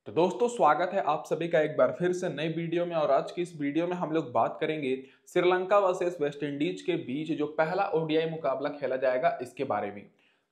तो दोस्तों स्वागत है आप सभी का एक बार फिर से नई वीडियो में। और आज की इस वीडियो में हम लोग बात करेंगे श्रीलंका वर्सेस वेस्ट इंडीज के बीच जो पहला ओडीआई मुकाबला खेला जाएगा इसके बारे में।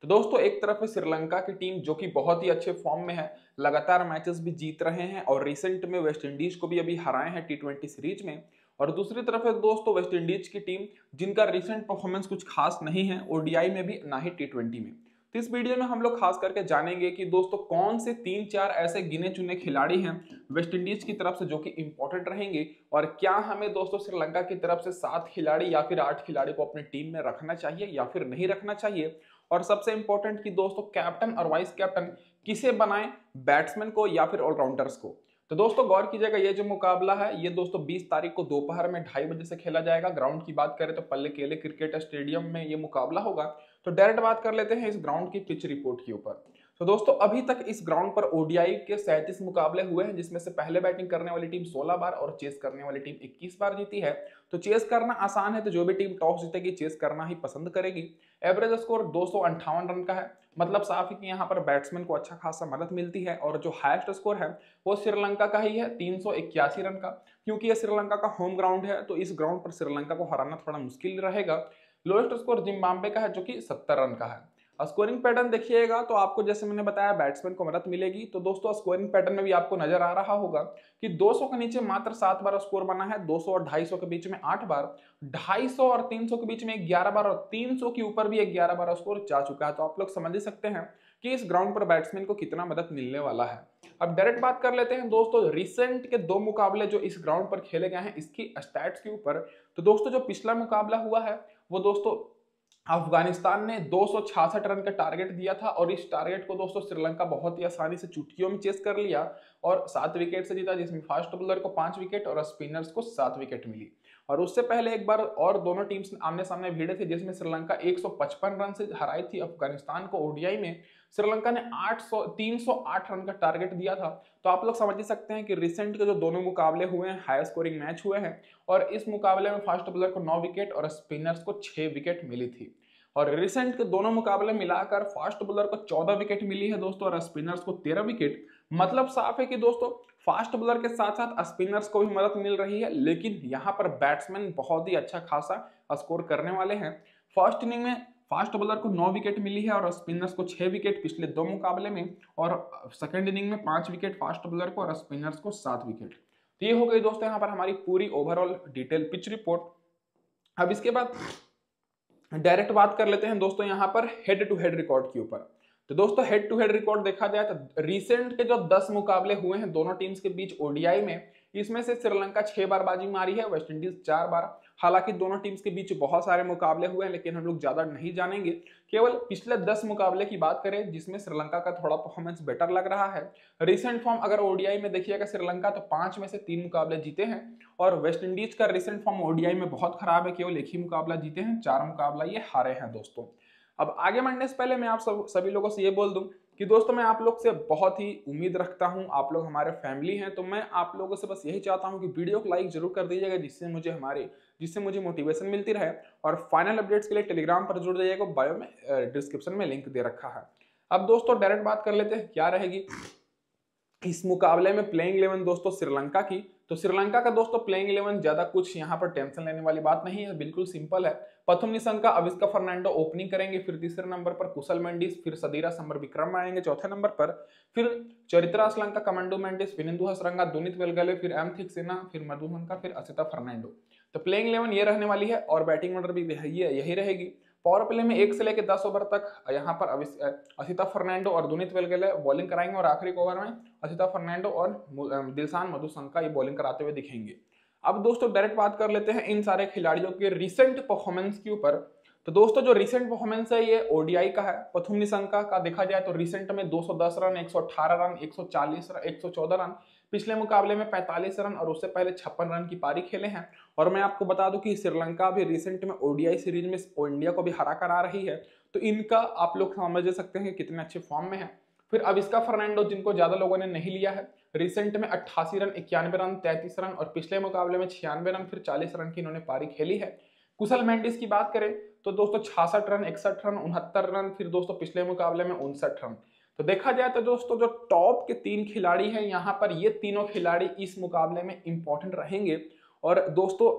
तो दोस्तों एक तरफ है श्रीलंका की टीम जो कि बहुत ही अच्छे फॉर्म में है, लगातार मैचेस भी जीत रहे हैं और रिसेंट में वेस्ट इंडीज को भी अभी हराए हैं टी20 सीरीज में। और दूसरी तरफ है दोस्तों वेस्ट इंडीज की टीम जिनका रिसेंट परफॉर्मेंस कुछ खास नहीं है ओडीआई में भी ना ही टी20 में। तो इस वीडियो में हम लोग खास करके जानेंगे कि दोस्तों कौन से 3-4 ऐसे गिने चुने खिलाड़ी हैं वेस्ट इंडीज की तरफ से जो कि इंपॉर्टेंट रहेंगे, और क्या हमें दोस्तों श्रीलंका की तरफ से 7 खिलाड़ी या फिर 8 खिलाड़ी को अपनी टीम में रखना चाहिए या फिर नहीं रखना चाहिए। और सबसे इंपॉर्टेंट कि दोस्तों कैप्टन और वाइस कैप्टन किसे बनाएं, बैट्समैन को या फिर ऑलराउंडर्स को। तो दोस्तों गौर कीजिएगा ये जो मुकाबला है ये दोस्तों 20 तारीख को दोपहर में 2:30 बजे से खेला जाएगा। ग्राउंड की बात करें तो पल्ले केले क्रिकेट स्टेडियम में ये मुकाबला होगा। तो डायरेक्ट बात कर लेते हैं इस ग्राउंड की पिच रिपोर्ट के ऊपर। तो दोस्तों अभी तक इस ग्राउंड पर ओडीआई के 37 मुकाबले हुए हैं, जिसमें से पहले बैटिंग करने वाली टीम 16 बार और चेस करने वाली टीम 21 बार जीती है। तो चेस करना आसान है, तो जो भी टीम टॉस जीतेगी चेस करना ही पसंद करेगी। एवरेज स्कोर 258 रन का है, मतलब साफ है कि यहाँ पर बैट्समैन को अच्छा खासा मदद मिलती है। और जो हाईएस्ट स्कोर है वो श्रीलंका का ही है 381 रन का, क्योंकि ये श्रीलंका का होम ग्राउंड है तो इस ग्राउंड पर श्रीलंका को हराना थोड़ा मुश्किल रहेगा। लोएस्ट स्कोर जिम्बाब्वे का है जो कि 70 रन का है। स्कोरिंग पैटर्न देखिएगा तो आपको जैसे मैंने बताया बैट्समैन को मदद मिलेगी। तो दोस्तों स्कोरिंग पैटर्न में भी आपको नजर आ रहा होगा कि 200 के नीचे मात्र 7 बार स्कोर बना है, 200 और 250 के बीच में 8 बार, 250 और 300 के बीच में 11 बार और 300 के ऊपर भी 11 बार स्कोर जा चुका है। तो आप लोग समझ ही सकते हैं कि इस ग्राउंड पर बैट्समैन को कितना मदद मिलने वाला है। अब डायरेक्ट बात कर लेते हैं दोस्तों रिसेंट के 2 मुकाबले जो इस ग्राउंड पर खेले गए हैं इसकी स्टैट्स के ऊपर। तो दोस्तों जो पिछला मुकाबला हुआ है वो दोस्तों अफगानिस्तान ने 266 रन का टारगेट दिया था और इस टारगेट को दोस्तों श्रीलंका बहुत ही आसानी से चुटकियों में चेस कर लिया और 7 विकेट से जीता, जिसमें फास्ट बॉलर को 5 विकेट और स्पिनर्स को 7 विकेट मिली। और उससे पहले एक बार और दोनों टीम्स आमने सामने भिड़े थे जिसमें श्रीलंका 155 रन से हराई थी अफगानिस्तान को ओडीआई में। श्रीलंका ने 308 रन का टारगेट दिया था। तो आप लोग समझ ही सकते हैं कि रिसेंट के जो दोनों मुकाबले हुए हैं हाई स्कोरिंग मैच हुए हैं और इस मुकाबले में फास्ट बॉलर को 9 विकेट और स्पिनर्स को 6 विकेट मिली थी। और रिसेंट के दोनों मुकाबले मिलाकर फास्ट बॉलर को 14 विकेट मिली है दोस्तों और स्पिनर्स को 13 विकेट। मतलब साफ है कि दोस्तों फास्ट बॉलर के साथ साथ स्पिनर्स को भी मदद मिल रही है, लेकिन यहाँ पर बैट्समैन बहुत ही अच्छा खासा स्कोर करने वाले हैं। फर्स्ट इनिंग में फास्ट बॉलर को 9 विकेट मिली है और स्पिनर्स को 6 विकेट पिछले 2 मुकाबले में, और सेकंड इनिंग में 5 विकेट फास्ट बॉलर को और स्पिनर्स को 7 विकेट। तो ये हो गई दोस्तों यहाँ पर हमारी पूरी ओवरऑल डिटेल पिच रिपोर्ट। अब इसके बाद डायरेक्ट बात कर लेते हैं दोस्तों यहाँ पर हेड टू हेड रिकॉर्ड के ऊपर। तो दोस्तों हेड टू हेड रिकॉर्ड देखा जाए तो रिसेंट के जो 10 मुकाबले हुए हैं दोनों टीम्स के बीच ओडीआई में, इसमें से श्रीलंका 6 बार बाजी मारी है, वेस्ट इंडीज 4 बार। हालांकि दोनों टीम्स के बीच बहुत सारे मुकाबले हुए हैं लेकिन हम लोग ज्यादा नहीं जानेंगे, केवल पिछले 10 मुकाबले की बात करें जिसमें श्रीलंका का थोड़ा परफॉर्मेंस बेटर लग रहा है। रिसेंट फॉर्म अगर ओडीआई में देखिएगा श्रीलंका तो 5 में से 3 मुकाबले जीते हैं और वेस्ट इंडीज का रिसेंट फॉर्म ओडीआई में बहुत खराब है, केवल एक ही मुकाबला जीते हैं, 4 मुकाबला ये हारे हैं दोस्तों। अब आगे बढ़ने से पहले मैं आप सभी लोगों से ये बोल दूं कि दोस्तों मैं आप लोग से बहुत ही उम्मीद रखता हूं, आप लोग हमारे फैमिली हैं, तो मैं आप लोगों से बस यही चाहता हूं कि वीडियो को लाइक जरूर कर दीजिएगा जिससे मुझे मोटिवेशन मिलती रहे। और फाइनल अपडेट्स के लिए टेलीग्राम पर जुड़ जाइएगा, बायो में डिस्क्रिप्शन में लिंक दे रखा है। अब दोस्तों डायरेक्ट बात कर लेते हैं क्या रहेगी इस मुकाबले में प्लेइंग 11 दोस्तों श्रीलंका की। तो श्रीलंका का दोस्तों प्लेइंग 11 ज्यादा कुछ यहाँ पर टेंशन लेने वाली बात नहीं है, बिल्कुल सिंपल है। प्रथम निशंका अविस्का फर्नांडो ओपनिंग करेंगे, फिर तीसरे नंबर पर कुशल मेंडिस, फिर सदीरा समरविक्रम आएंगे चौथे नंबर पर, फिर चरित्रा श्रीलंका, कमांडो मेंडिस, विनिंदु हसरंगा, दुनित वेलगले, फिर एम थिक्सेना, फिर मधुमंका, फिर असिता फर्नांडो। तो प्लेइंग 11 ये रहने वाली है और बैटिंग ऑर्डर भी यही रहेगी। पावर प्ले में 1 से लेकर 10 ओवर तक यहाँ पर असिता फर्नांडो और दुनित वेलगले बॉलिंग कराएंगे और आखिरी ओवर में असिता फर्नांडो और दिलशान मधुशंका ये बॉलिंग कराते हुए दिखेंगे। अब दोस्तों डायरेक्ट बात कर लेते हैं इन सारे खिलाड़ियों के रिसेंट परफॉर्मेंस के ऊपर। तो दोस्तों जो रिसेंट परफॉर्मेंस है ये ओडीआई का है। प्रथम निशंका का देखा जाए तो रिसेंट में 210 रन, 118 रन, 140 रन, 114 रन, पिछले मुकाबले में 45 रन और उससे पहले 56 रन की पारी खेले हैं। और मैं आपको बता दूं कि श्रीलंका भी रिसेंट में ओडीआई सीरीज में इंडिया को भी हरा कर आ रही है, तो इनका आप लोग समझ सकते हैं कितने अच्छे फॉर्म में है। फिर अविस्का फर्नांडो जिनको ज्यादा लोगों ने नहीं लिया है, रिसेंट में 88 रन, 91 रन, 33 रन और पिछले मुकाबले में 96 रन, फिर 40 रन की इन्होंने पारी खेली है। कुशल मेंडिस की बात करें तो दोस्तों 66 रन, 61 रन, 69 रन, फिर दोस्तों पिछले मुकाबले में 59 रन। तो देखा जाए तो दोस्तों जो टॉप के 3 खिलाड़ी हैं यहाँ पर, ये तीनों खिलाड़ी इस मुकाबले में इंपॉर्टेंट रहेंगे। और दोस्तों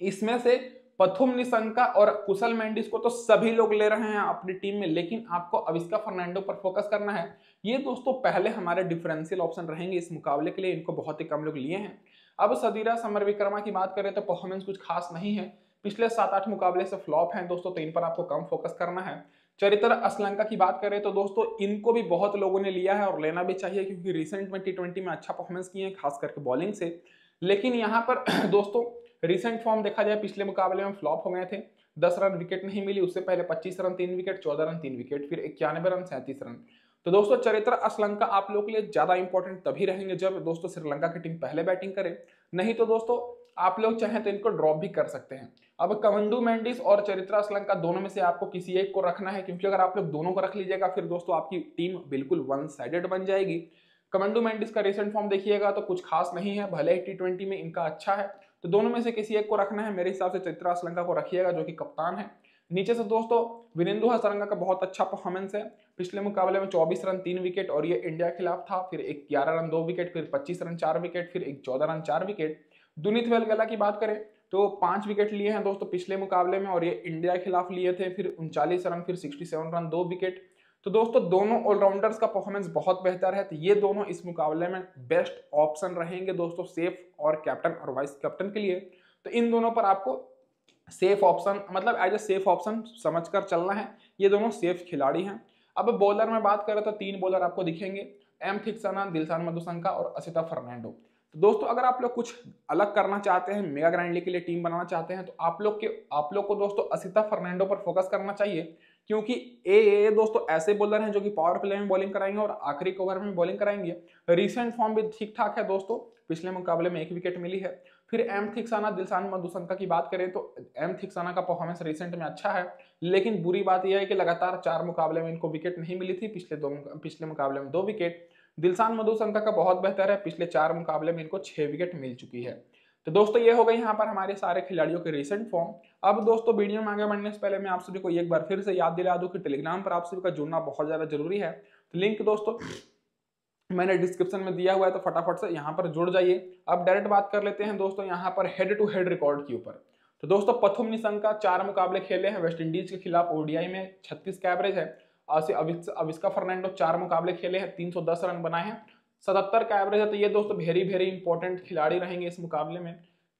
इसमें से पथुम निशंका और कुशल मेंडिस को तो सभी लोग ले रहे हैं अपनी टीम में, लेकिन आपको अविस्का फर्नांडो पर फोकस करना है। ये दोस्तों पहले हमारे डिफरेंशियल ऑप्शन रहेंगे इस मुकाबले के लिए, इनको बहुत ही कम लोग लिए हैं। अब सदीरा समरविक्रमा की बात करें तो परफॉर्मेंस कुछ खास नहीं है, पिछले 7-8 मुकाबले से फ्लॉप हैं दोस्तों, तो इन पर आपको कम फोकस करना है। चरित्र असलंका की बात करें तो दोस्तों इनको भी बहुत लोगों ने लिया है और लेना भी चाहिए, क्योंकि रिसेंट में T20 में अच्छा परफॉर्मेंस किए हैं, खास करके बॉलिंग से। लेकिन यहाँ पर दोस्तों रिसेंट फॉर्म देखा जाए, पिछले मुकाबले में फ्लॉप हो गए थे, 10 रन विकेट नहीं मिली, उससे पहले 25 रन 3 विकेट, 14 रन 3 विकेट, फिर 91 रन 37 रन। तो दोस्तों चरित्र असलंका आप लोगों के लिए ज्यादा इंपॉर्टेंट तभी रहेंगे जब दोस्तों श्रीलंका की टीम पहले बैटिंग करे, नहीं तो दोस्तों आप लोग चाहें तो इनको ड्रॉप भी कर सकते हैं। अब कमंडू मेंडिस और चरित्र असलंका दोनों में से आपको किसी एक को रखना है, क्योंकि अगर आप लोग दोनों को रख लीजिएगा फिर दोस्तों आपकी टीम बिल्कुल वन साइडेड बन जाएगी। कमंडू मेंडिस का रिसेंट फॉर्म देखिएगा तो कुछ खास नहीं है, भले ही T20 में इनका अच्छा है, तो दोनों में से किसी एक को रखना है। मेरे हिसाब से चरित्र असलंका को रखिएगा जो कि कप्तान है। नीचे से दोस्तों विनेंदु हसरंगा का बहुत अच्छा परफॉर्मेंस है, पिछले मुकाबले में 24 रन 3 विकेट और ये इंडिया के खिलाफ था, फिर 11 रन 2 विकेट, फिर 25 रन 4 विकेट, फिर 14 रन 4 विकेट। दुनीत वेलगला की बात करें तो 5 विकेट लिए हैं दोस्तों पिछले मुकाबले में, और ये इंडिया के खिलाफ लिए थे, फिर 39 रन, फिर 67 रन 2 विकेट। तो दोस्तों दोनों ऑलराउंडर्स का परफॉर्मेंस बहुत बेहतर है, तो ये दोनों इस मुकाबले में बेस्ट ऑप्शन रहेंगे दोस्तों, सेफ और कैप्टन और वाइस कैप्टन के लिए। तो इन दोनों पर आपको सेफ ऑप्शन, मतलब एज ए सेफ ऑप्शन समझकर चलना है, ये दोनों सेफ खिलाड़ी हैं। अब बॉलर में बात करें तो 3 बॉलर आपको दिखेंगे, एम थिक्सना, दिलशान मधुशंका और असिता फर्नांडो। तो दोस्तों अगर आप लोग कुछ अलग करना चाहते हैं, मेगा ग्रैंड लीग के लिए टीम बनाना चाहते हैं, तो आप लोग को दोस्तों असिता फर्नांडो पर फोकस करना चाहिए, क्योंकि ये दोस्तों ऐसे बॉलर हैं जो कि पावर प्ले में बॉलिंग कराएंगे और आखिरी ओवर में बॉलिंग कराएंगे। रिसेंट फॉर्म भी ठीक ठाक है दोस्तों, पिछले मुकाबले में 1 विकेट मिली है। फिर एम थिक्साना, दिलशान मधुशंका की बात करें तो एम थिक्साना का परफॉर्मेंस रिसेंट में अच्छा है, लेकिन बुरी बात यह है कि लगातार 4 मुकाबले में इनको विकेट नहीं मिली थी, पिछले मुकाबले में 2 विकेट। दिलशान मधुशंका का बहुत बेहतर है, पिछले 4 मुकाबले में इनको 6 विकेट मिल चुकी है। तो दोस्तों ये हो गई यहाँ पर हमारे सारे खिलाड़ियों के रिसेंट फॉर्म। अब दोस्तों वीडियो में आगे बढ़ने से पहले मैं आप सभी को एक बार फिर से याद दिला दूं कि टेलीग्राम पर आप सभी का जुड़ना बहुत ज्यादा जरूरी है। तो लिंक दोस्तों मैंने डिस्क्रिप्शन में दिया हुआ है, तो फटाफट से यहाँ पर जुड़ जाइए। अब डायरेक्ट बात कर लेते हैं दोस्तों यहाँ पर हेड टू हेड रिकॉर्ड के ऊपर। तो दोस्तों पथुम निशंका 4 मुकाबले खेले हैं वेस्ट इंडीज के खिलाफ, ओडीआई में 36 का एवरेज है। अविस्का फर्नांडो 4 मुकाबले खेले हैं, 310 रन बनाए हैं, 77 का एवरेज है। तो ये दोस्तों वेरी वेरी इंपॉर्टेंट खिलाड़ी रहेंगे इस मुकाबले में।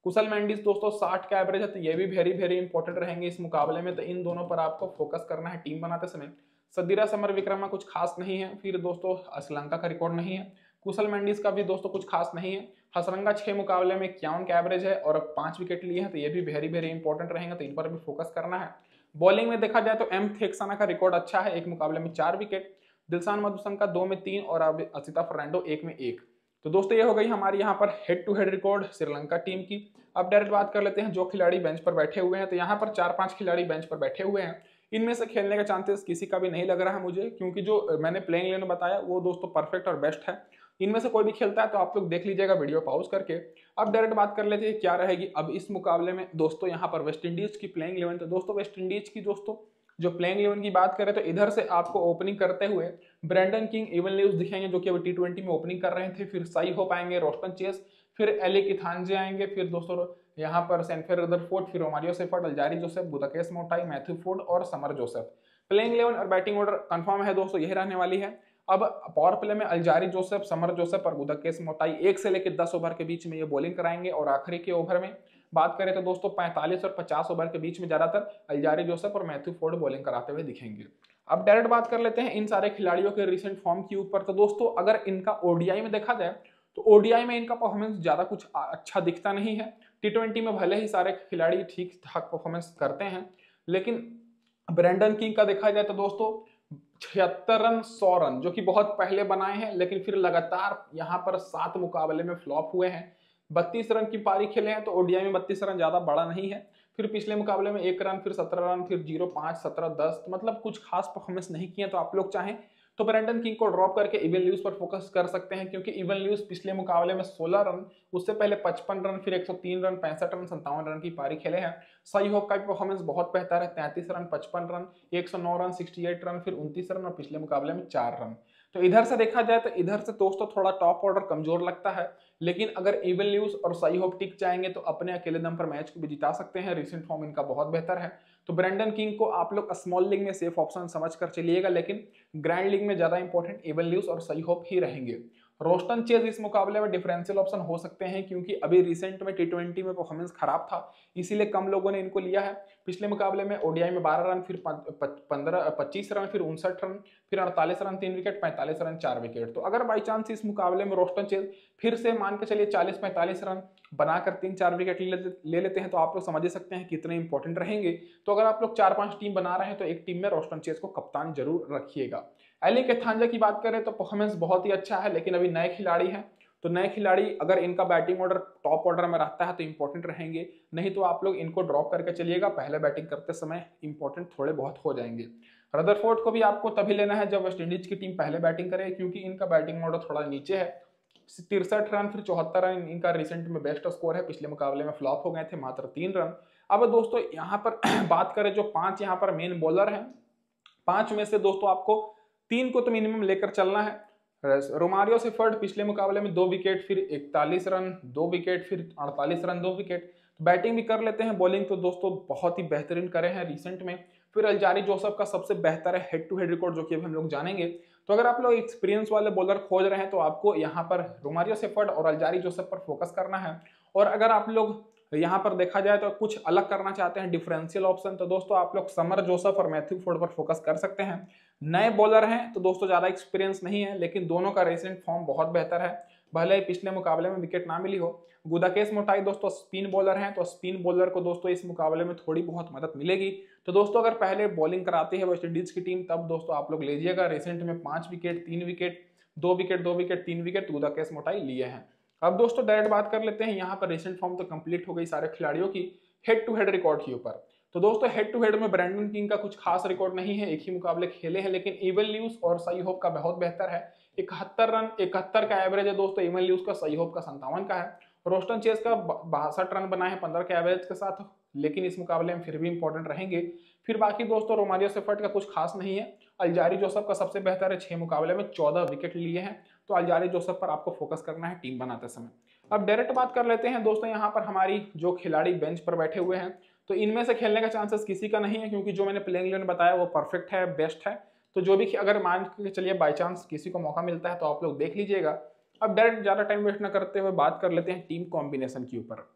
कुशल मेंडिस दोस्तों 60 का एवरेज है, तो ये भी वेरी वेरी इंपॉर्टेंट रहेंगे इस मुकाबले में, तो इन दोनों पर आपको फोकस करना है टीम बनाते समय। सदीरा समरविक्रमा कुछ खास नहीं है, फिर दोस्तों श्रीलंका का रिकॉर्ड नहीं है। कुशल मेंडिस का भी दोस्तों कुछ खास नहीं है। हसरंगा 6 मुकाबले में 51 का एवरेज है और 5 विकेट लिए हैं, तो ये भी वेरी वेरी इंपॉर्टेंट रहेंगे, तो इन पर भी फोकस करना है। बॉलिंग में देखा जाए तो एम थिक्साना का रिकॉर्ड अच्छा है, 1 मुकाबले में 4 विकेट, दिलशान मधुशंका 2 में 3 और अब असिता फर्नांडो 1 में 1। तो दोस्तों ये हो गई हमारी यहाँ पर head to head record Sri Lanka team की। अब डायरेक्ट बात कर लेते हैं जो खिलाड़ी बेंच पर बैठे हुए हैं। तो यहाँ पर 4-5 खिलाड़ी बेंच पर बैठे हुए हैं, इनमें से खेलने का चांसेस किसी का भी नहीं लग रहा है मुझे, क्योंकि जो मैंने प्लेइंग इलेवन बताया वो दोस्तों परफेक्ट और बेस्ट है। इनमें से कोई भी खेलता है तो आप लोग देख लीजिएगा वीडियो पॉज करके। अब डायरेक्ट बात कर लेते हैं क्या रहेगी अब इस मुकाबले में दोस्तों यहाँ पर वेस्ट इंडीज की प्लेइंग इलेवन। तो दोस्तों वेस्ट इंडीज की दोस्तों जो प्लेइंग इलेवन की बात करें तो इधर से आपको ओपनिंग करते हुए ब्रैंडन किंग, इवन ल्यूस दिखेंगे जो कि अभी T20 में ओपनिंग कर रहे थे, फिर साई होप आएंगे, रोस्टन चेस, फिर एले किथांजे आएंगे, फिर दोस्तों यहाँ पर सेंफेर रदरफोर्ड, फिर रोमारियो सेफर्ड, अल्जारी जोसेफ, बुदाकेस मोटाई, मैथ्यू फोर्ड और समर जोसेफ। प्लेइंग इलेवन और बैटिंग ऑर्डर कंफर्म है दोस्तों, यही रहने वाली है। अब पावर प्ले में अल्जारी जोसेफ, समर जोसेफ और बुदाकेस मोटाई 1 से लेकर 10 ओवर के बीच में ये बॉलिंग कराएंगे, और आखिरी के ओवर में बात करें तो दोस्तों 45 और 50 ओवर के बीच में ज्यादातर अल्जारी जोसेफ और मैथ्यू फोर्ड बॉलिंग कराते हुए दिखेंगे। अब डायरेक्ट बात कर लेते हैं इन सारे खिलाड़ियों के रिसेंट फॉर्म के ऊपर। तो दोस्तों अगर इनका ओडीआई में देखा जाए तो ओडीआई में इनका परफॉर्मेंस ज्यादा कुछ अच्छा दिखता नहीं है। T20 में भले ही सारे खिलाड़ी ठीक ठाक परफॉर्मेंस करते हैं, लेकिन ब्रैंडन किंग का देखा जाए तो दोस्तों 76 रन 100 रन जो कि बहुत पहले बनाए हैं, लेकिन फिर लगातार यहाँ पर 7 मुकाबले में फ्लॉप हुए हैं। 32 रन की पारी खेले हैं, तो ओडीआई में 32 रन ज्यादा बड़ा नहीं है। फिर पिछले मुकाबले में 1 रन, फिर 17 रन, फिर 0, 5, 17, 10, मतलब कुछ खास परफॉर्मेंस नहीं किए। तो आप लोग चाहें तो ब्रैंडन किंग को ड्रॉप करके इवन ल्यूस पर फोकस कर सकते हैं, क्योंकि इवन ल्यूस पिछले मुकाबले में 16 रन, उससे पहले 55 रन, फिर 103 रन, 65 रन, 57 रन की पारी खेले हैं। साई होप का भी परफॉर्मेंस बहुत बेहतर है, 33 रन, 55 रन, 109 रन, 68 रन, फिर 29 रन और पिछले मुकाबले में 4 रन। तो इधर से देखा जाए तो इधर से दोस्तों थोड़ा टॉप ऑर्डर कमजोर लगता है, लेकिन अगर एवन ल्यूज और सही होप टिक जाएंगे तो अपने अकेले दम पर मैच को भी जिता सकते हैं। रिसेंट फॉर्म इनका बहुत बेहतर है। तो ब्रेंडन किंग को आप लोग स्मॉल लीग में सेफ ऑप्शन समझ कर चलिएगा, लेकिन ग्रैंड लीग में ज्यादा इंपॉर्टेंट एवन ल्यूज और सही होप ही रहेंगे। रोस्टन चेज इस मुकाबले में डिफरेंशियल ऑप्शन हो सकते हैं, क्योंकि अभी रिसेंट में टी20 में परफॉर्मेंस खराब था, इसीलिए कम लोगों ने इनको लिया है। पिछले मुकाबले में ओडीआई में 12 रन, फिर 25 रन, फिर 59 रन, फिर 48 रन 3 विकेट, 45 रन 4 विकेट। तो अगर बाई चांस इस मुकाबले में रोस्टन चेज फिर से मान के चलिए 40-45 रन बनाकर 3-4 विकेट ले लेते हैं, तो आप लोग समझ ही सकते हैं कितने इंपॉर्टेंट रहेंगे। तो अगर आप लोग 4-5 टीम बना रहे हैं तो एक टीम में रोस्टन चेज को कप्तान जरूर रखिएगा। एली कैथांजा की बात करें तो परफॉर्मेंस बहुत ही अच्छा है, लेकिन अभी नए खिलाड़ी हैं, तो नए खिलाड़ी अगर इनका बैटिंग ऑर्डर टॉप ऑर्डर में रहता है तो इंपॉर्टेंट रहेंगे, नहीं तो आप लोग इनको ड्रॉप करके चलिएगा। पहले बैटिंग करते समय इंपॉर्टेंट थोड़े बहुत हो जाएंगे। रदरफोर्ड को भी आपको तभी लेना है जब वेस्टइंडीज की टीम पहले बैटिंग करे, क्योंकि इनका बैटिंग ऑर्डर थोड़ा नीचे है। 63 रन, फिर 74 रन इनका रिसेंट में बेस्ट स्कोर है। पिछले मुकाबले में फ्लॉप हो गए थे, मात्र 3 रन। अब दोस्तों यहाँ पर बात करें जो 5 यहाँ पर मेन बॉलर हैं, 5 में से दोस्तों आपको 3 को तो मिनिमम लेकर चलना है। रोमारियो सेफर्ड पिछले मुकाबले में 2 विकेट, फिर 41 रन 2 विकेट, फिर 48 रन 2 विकेट। तो बैटिंग भी कर लेते हैं, बॉलिंग तो दोस्तों बहुत ही बेहतरीन करे हैं रिसेंट में। फिर अल्जारी जोसेफ का सबसे बेहतर है हेड टू हेड रिकॉर्ड, जो कि अभी हम लोग जानेंगे। तो अगर आप लोग एक्सपीरियंस वाले बॉलर खोज रहे हैं तो आपको यहाँ पर रोमारियो सेफर्ड और अल्जारी जोसेफ पर फोकस करना है। और अगर आप लोग यहाँ पर देखा जाए तो कुछ अलग करना चाहते हैं, डिफरेंशियल ऑप्शन, तो दोस्तों आप लोग समर जोसेफ और मैथ्यू फोर्ड पर फोकस कर सकते हैं। नए बॉलर हैं तो दोस्तों ज्यादा एक्सपीरियंस नहीं है, लेकिन दोनों का रिसेंट फॉर्म बहुत बेहतर है, भले ही पिछले मुकाबले में विकेट ना मिली हो। गुदाकेश मोटाई दोस्तों स्पिन बॉलर हैं, तो स्पिन बॉलर को दोस्तों इस मुकाबले में थोड़ी बहुत मदद मिलेगी। तो दोस्तों अगर पहले बॉलिंग कराती है वेस्ट इंडीज की टीम, तब दोस्तों आप लोग लीजिएगा। रिसेंट में 5 wicket 3 wicket 2 wicket 2 wicket 3 wicket Gudakesh Motie लिए हैं। अब दोस्तों डायरेक्ट बात कर लेते हैं, यहाँ पर रिसेंट फॉर्म तो कंप्लीट हो गई सारे खिलाड़ियों की, हेड टू हेड रिकॉर्ड के ऊपर। तो दोस्तों हेड टू हेड में ब्रेंडन किंग का कुछ खास रिकॉर्ड नहीं है, एक ही मुकाबले खेले हैं, लेकिन एवन ल्यूज और सही होप का बहुत बेहतर है। 71 रन 71 का एवरेज है दोस्तों एवन ल्यूज का, सही होप का 57 का है। रोस्टन चेज का 62 रन बनाए हैं 15 के एवरेज के साथ, लेकिन इस मुकाबले में फिर भी इंपॉर्टेंट रहेंगे। फिर बाकी दोस्तों रोमारियो सेफर्ड का कुछ खास नहीं है। अल्जारी जोसेफ का सबसे बेहतर है, 6 मुकाबले में 14 विकेट लिए हैं। तो अल्जारी जोसेफ पर आपको फोकस करना है टीम बनाते समय। अब डायरेक्ट बात कर लेते हैं दोस्तों, यहाँ पर हमारी जो खिलाड़ी बेंच पर बैठे हुए हैं, तो इनमें से खेलने का चांसेस किसी का नहीं है, क्योंकि जो मैंने प्लेइंग इलेवन बताया वो परफेक्ट है, बेस्ट है। तो जो भी अगर मान के चलिए बाई चांस किसी को मौका मिलता है तो आप लोग देख लीजिएगा। अब डायरेक्ट ज्यादा टाइम वेस्ट ना करते हुए बात कर लेते हैं टीम कॉम्बिनेशन के ऊपर।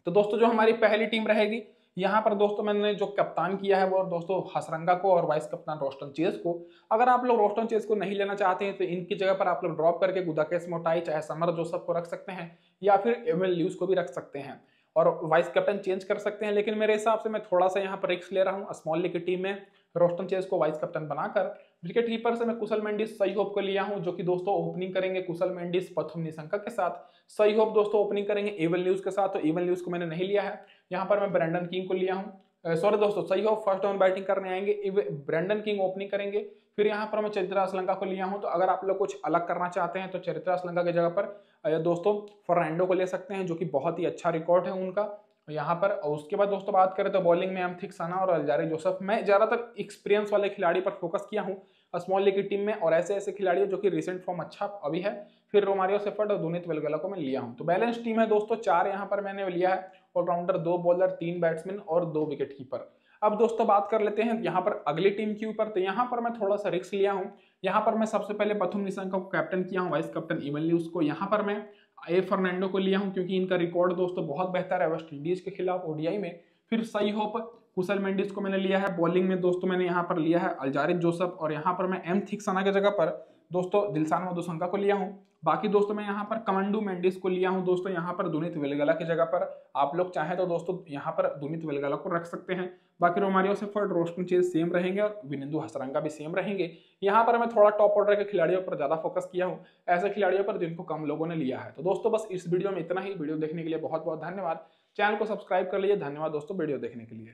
तो दोस्तों जो हमारी पहली टीम रहेगी, यहाँ पर दोस्तों मैंने जो कप्तान किया है वो दोस्तों हसरंगा को और वाइस कप्तान रोस्टन चेज को। अगर आप लोग रोस्टन चेज को नहीं लेना चाहते हैं तो इनकी जगह पर आप लोग ड्रॉप करके गुदाकेश मोटाई चाहे समर जोसेफ को रख सकते हैं, या फिर एवन ल्यूज को भी रख सकते हैं और वाइस कैप्टन चेंज कर सकते हैं। लेकिन मेरे हिसाब से मैं थोड़ा सा यहाँ पर रिस्क ले रहा हूँ, स्मॉल लीग की टीम में रोस्टन चेज को वाइस कैप्टन बनाकर। विकेट कीपर से मैं कुशल मेंडिस सही होप को लिया हूं, जो कि दोस्तों ओपनिंग करेंगे कुशल मेंडिस प्रथम निशंका के साथ। सही होप दोस्तों ओपनिंग करेंगे एवन ल्यूज के साथ, तो एवन ल्यूज को मैंने नहीं लिया है। यहाँ पर मैं ब्रेंडन किंग को लिया हूँ, सॉरी दोस्तों, सही होप फर्स्ट डाउन बैटिंग करने आएंगे, ब्रेंडन किंग ओपनिंग करेंगे। फिर यहाँ पर मैं चरित्रा श्रीलंका को लिया हूँ। तो अगर आप लोग कुछ अलग करना चाहते हैं तो चरित्रा श्रीलंका की जगह पर दोस्तों फर्नांडो को ले सकते हैं, जो कि बहुत ही अच्छा रिकॉर्ड है उनका यहाँ पर। और उसके बाद दोस्तों बात करें तो बॉलिंग में एम्थिक साना और अल्जारी जोसेफ। मैं ज्यादातर एक्सपीरियंस वाले खिलाड़ी पर फोकस किया हूँ स्मॉल लीग की टीम में, और ऐसे ऐसे खिलाड़ी जो कि रिसेंट फॉर्म अच्छा अभी है। फिर रोमारियो सेफर्ड और दुनित वेलगला को मैं लिया हूँ। तो बैलेंस टीम है दोस्तों, 4 यहाँ पर मैंने लिया है, ऑलराउंडर 2 बॉलर 3 बैट्समैन और 2 विकेट कीपर। अब दोस्तों बात कर लेते हैं यहाँ पर अगली टीम के ऊपर। तो यहाँ पर मैं थोड़ा सा रिस्क लिया हूँ। यहाँ पर मैं सबसे पहले प्रथम निशंका को कैप्टन किया हूँ, वाइस कैप्टन एवन ल्यूज को। यहाँ पर मैं ए फर्नांडो को लिया हूं, क्योंकि इनका रिकॉर्ड दोस्तों बहुत बेहतर है वेस्ट इंडीज के खिलाफ ओडीआई में। फिर सही होप कुशल मेंडिस को मैंने लिया है। बॉलिंग में दोस्तों मैंने यहाँ पर लिया है अल्जारी जोसेफ, और यहाँ पर मैं एम्थिक साना की जगह पर दोस्तों दिलशान मधुशंका को लिया हूँ। बाकी दोस्तों मैं यहाँ पर कमांडू मेंडिस को लिया हूँ दोस्तों, यहाँ पर दुनित वेलगला की जगह पर। आप लोग चाहें तो दोस्तों यहाँ पर दुनित वेलगला को रख सकते हैं। बाकी Romario shepherd Roston chase same रहेंगे और विनिंदु हसरंगा भी सेम रहेंगे। यहाँ पर मैं थोड़ा टॉप ऑर्डर के खिलाड़ियों पर ज्यादा फोकस किया हूँ, ऐसे खिलाड़ियों पर जिनको कम लोगों ने लिया है। तो दोस्तों बस इस वीडियो में इतना ही। वीडियो देखने के लिए बहुत बहुत धन्यवाद। चैनल को सब्सक्राइब कर लीजिए। धन्यवाद दोस्तों वीडियो देखने के लिए।